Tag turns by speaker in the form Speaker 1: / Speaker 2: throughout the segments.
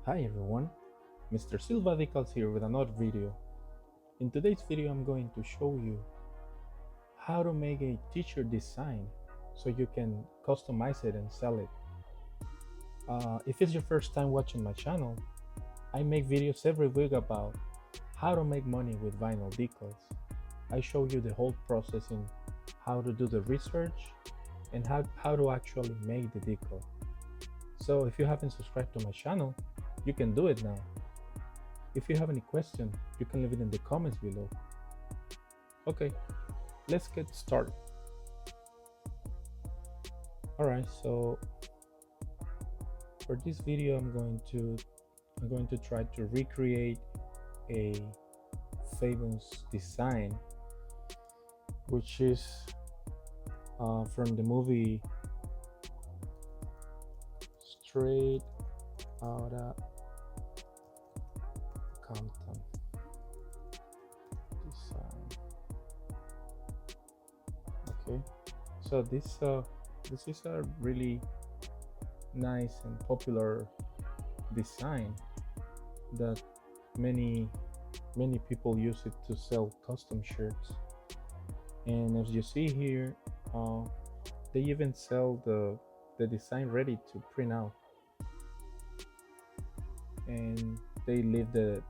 Speaker 1: Hi everyone, Mr. Silva Decals here with another video. In today's video I'm going to show you how to make a t-shirt design so you can customize it and sell it. If it's your first time watching my channel, I make videos every week about how to make money with vinyl decals. I show you the whole process in how to do the research and how to actually make the decal. So if you haven't subscribed to my channel, you can do it now. If you have any question, you can leave it in the comments below. Okay, let's get started. Alright, so for this video I'm going to try to recreate a famous design which is from the movie Straight Outta Compton design. Okay, so this is a really nice and popular design that many people use it to sell custom shirts. And as you see here, they even sell the design ready to print out, and they leave the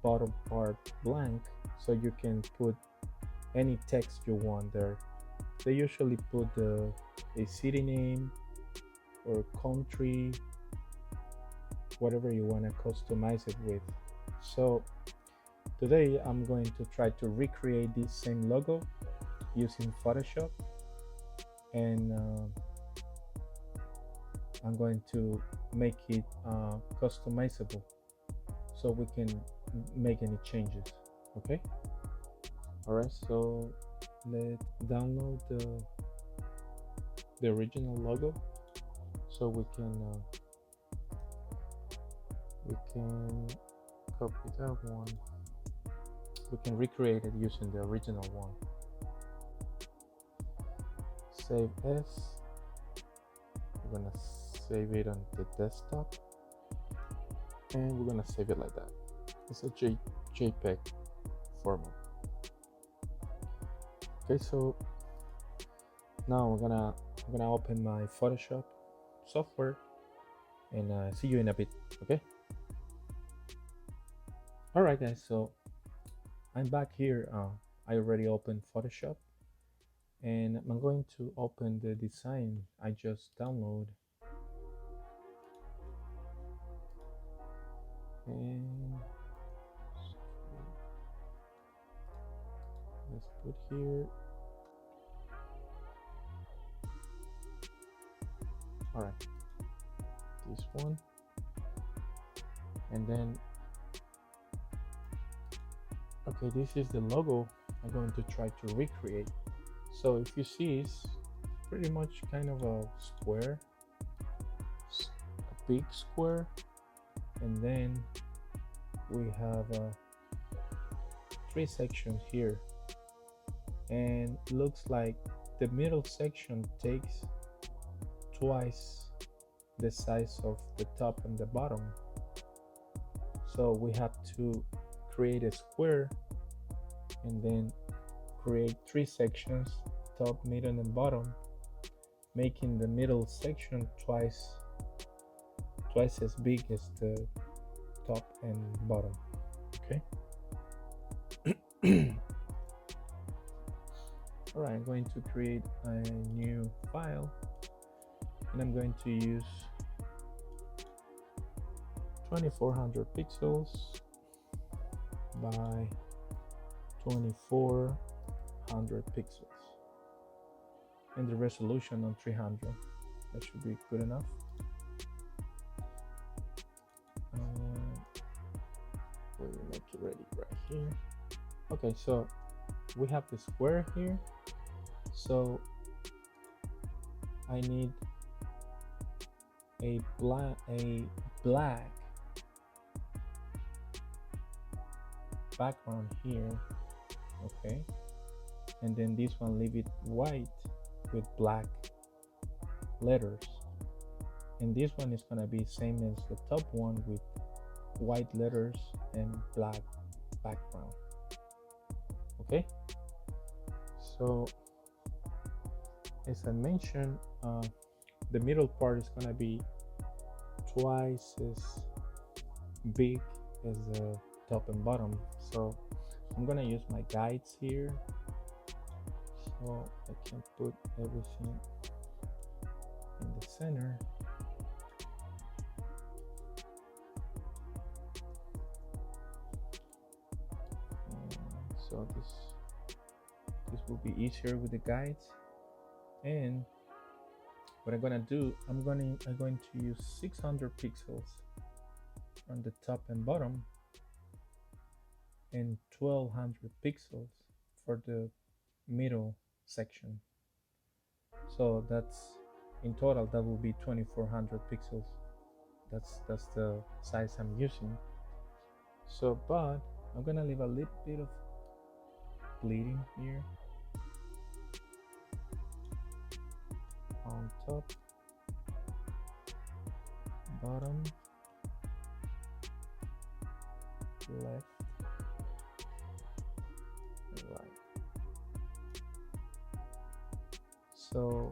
Speaker 1: bottom part blank so you can put any text you want there. They usually put a city name or country, whatever you want to customize it with. So today I'm going to try to recreate this same logo using Photoshop, and I'm going to make it customizable so we can make any changes. Okay, all right, so let's download the original logo so we can copy that one. We can recreate it using the original one. Save as. We're gonna save it on the desktop, and we're gonna save it like that. It's a JPEG format. Okay, so now I'm gonna open my Photoshop software and see you in a bit. Okay. All right, guys. So I'm back here. I already opened Photoshop, and I'm going to open the design I just downloaded. And let's put here. All right, this one, and then okay, this is the logo I'm going to try to recreate. So if you see, it's pretty much kind of a square, a big square, and then we have three sections here, and looks like the middle section takes twice the size of the top and the bottom. So we have to create a square and then create three sections, top, middle, and bottom, making the middle section twice as big as the top and bottom. Okay. All right, I'm going to create a new file, and I'm going to use 2400 pixels by 2400 pixels, and the resolution on 300. That should be good enough. We'll make it ready right here. Okay, so we have the square here, so I need a black background here. Okay, and then this one leave it white with black letters. and this one is gonna be same as the top one with white letters and black background. Okay, so as I mentioned, the middle part is gonna be twice as big as the top and bottom, so I'm gonna use my guides here so I can put everything in the center. And so this will be easier with the guides. And what I'm gonna do, I'm going to use 600 pixels on the top and bottom and 1200 pixels for the middle section. So that's in total that will be 2400 pixels. That's the size I'm using. So but I'm gonna leave a little bit of bleeding here on top, bottom, left, and right. So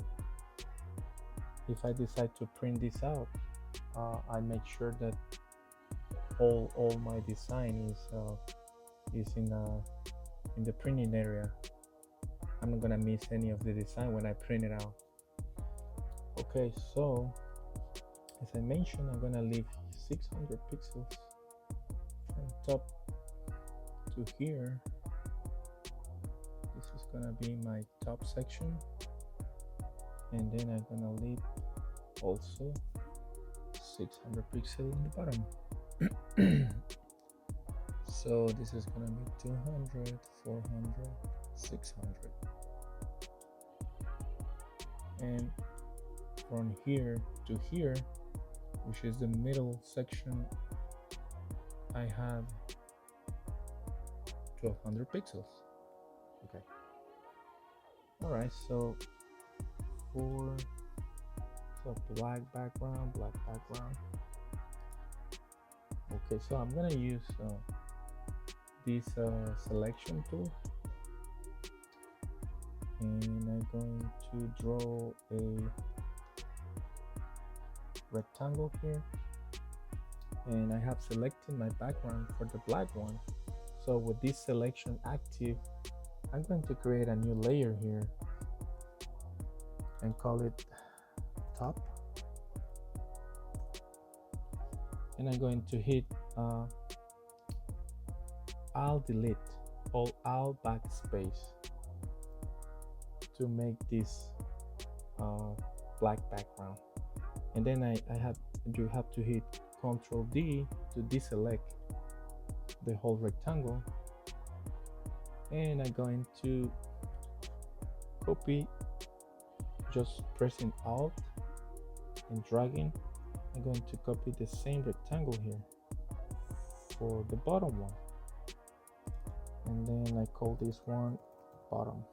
Speaker 1: if I decide to print this out, I make sure that all my design is in the printing area. I'm not gonna miss any of the design when I print it out. Okay, so as I mentioned, I'm gonna leave 600 pixels from top to here. This is gonna be my top section, and then I'm gonna leave also 600 pixels in the bottom. So this is gonna be 200, 400, 600, and from here to here, which is the middle section, I have 1200 pixels. Okay, all right, so for black background. Okay, so I'm gonna use this selection tool, and I'm going to draw a rectangle here, and I have selected my background for the black one. So with this selection active, I'm going to create a new layer here and call it top, and I'm going to hit Alt Delete or Alt Backspace to make this black background, and then you have to hit Ctrl D to deselect the whole rectangle, and I'm going to copy, just pressing Alt and dragging. I'm going to copy the same rectangle here for the bottom one, and then I call this one bottom.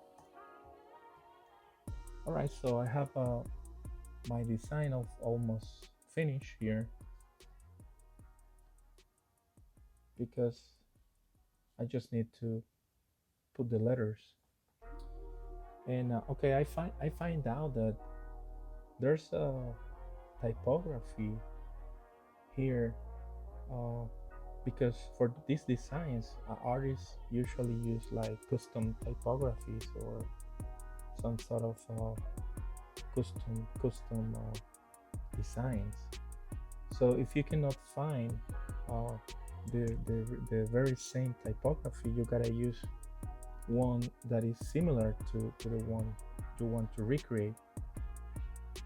Speaker 1: All right, so I have my design of almost finished here, because I just need to put the letters. And okay, I find out that there's a typography here, because for these designs, artists usually use like custom typographies or some sort of custom designs. So if you cannot find the very same typography, you gotta use one that is similar to the one you want to recreate.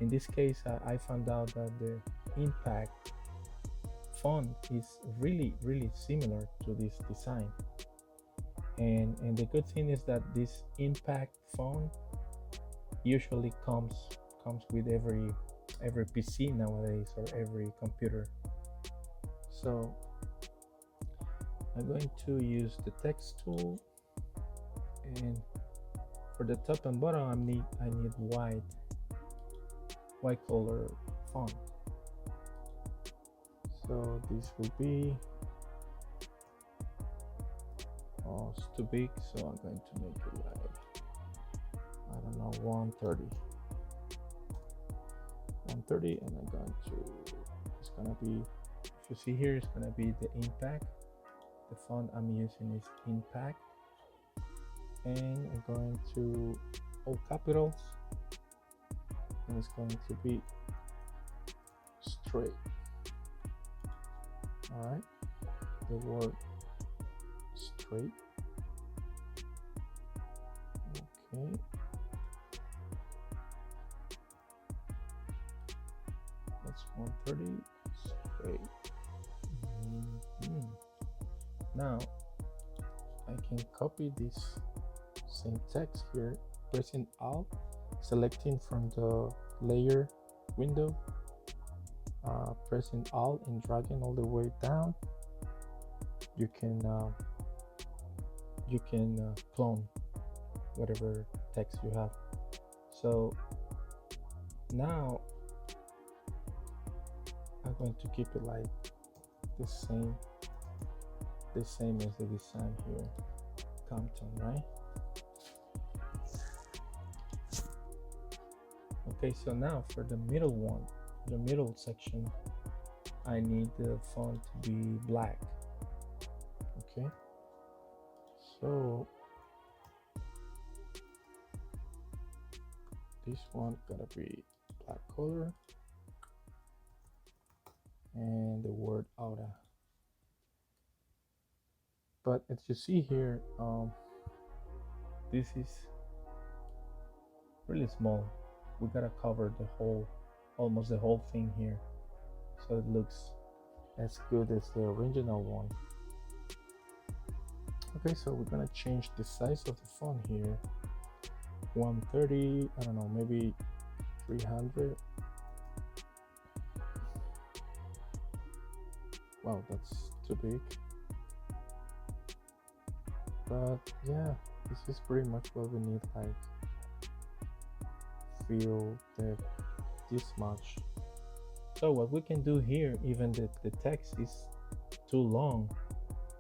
Speaker 1: In this case, I found out that the impact font is really similar to this design, and the good thing is that this impact font usually comes with every PC nowadays, or every computer. So I'm going to use the text tool, and for the top and bottom I need white color font. So this will be, oh, it's too big, so I'm going to make it like, I don't know, 130, and I'm going to, it's gonna be, if you see here, it's gonna be the impact. The font I'm using is impact, and I'm going to all capitals, and it's going to be straight. All right, the word straight. Okay, that's 130 straight. Now I can copy this same text here, pressing Alt, selecting from the layer window, pressing Alt and dragging all the way down. You can clone whatever text you have. So now I'm going to keep it like the same as the design here, Compton, right? Okay, so now for the middle one, the middle section, I need the font to be black. Okay, so this one gotta be black color, and the word Outta. But as you see here, this is really small. We gotta cover the whole, almost the whole thing here, so it looks as good as the original one. Okay, so we're gonna change the size of the font here. 130, I don't know, maybe 300. Wow, that's too big. But yeah, this is pretty much what we need, like fill this much. So what we can do here, even the text is too long,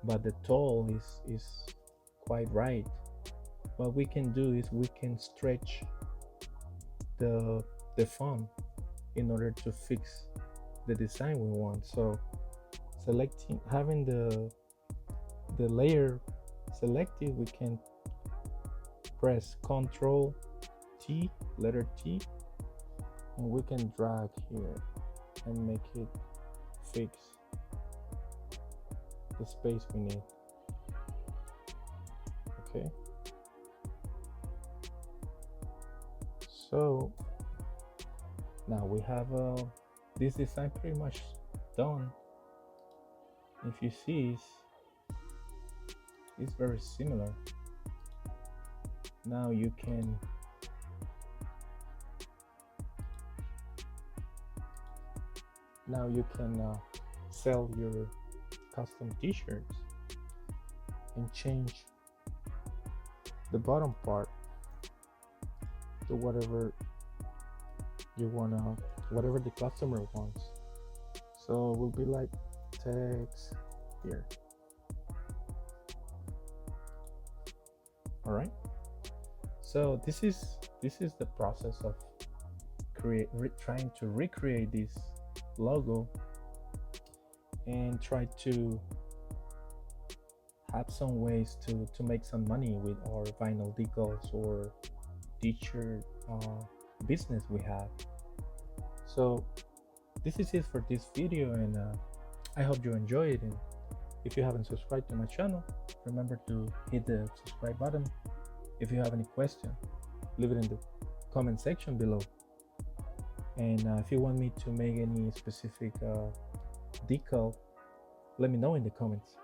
Speaker 1: but the tall is quite right. What we can do is we can stretch the font in order to fix the design we want. So having the layer selected, we can press Ctrl T, letter T, and we can drag here and make it fix the space we need. Okay, so now we have this design pretty much done. If you see, it's very similar. Now you can sell your custom t-shirts and change the bottom part to whatever you wanna, whatever the customer wants. So it will be like text here. All right, so this is the process of trying to recreate this logo and try to have some ways to make some money with our vinyl decals or t-shirt business we have. So this is it for this video, and I hope you enjoy it. And if you haven't subscribed to my channel, remember to hit the subscribe button. If you have any question, leave it in the comment section below. And if you want me to make any specific decal, let me know in the comments.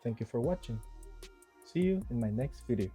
Speaker 1: Thank you for watching. See you in my next video.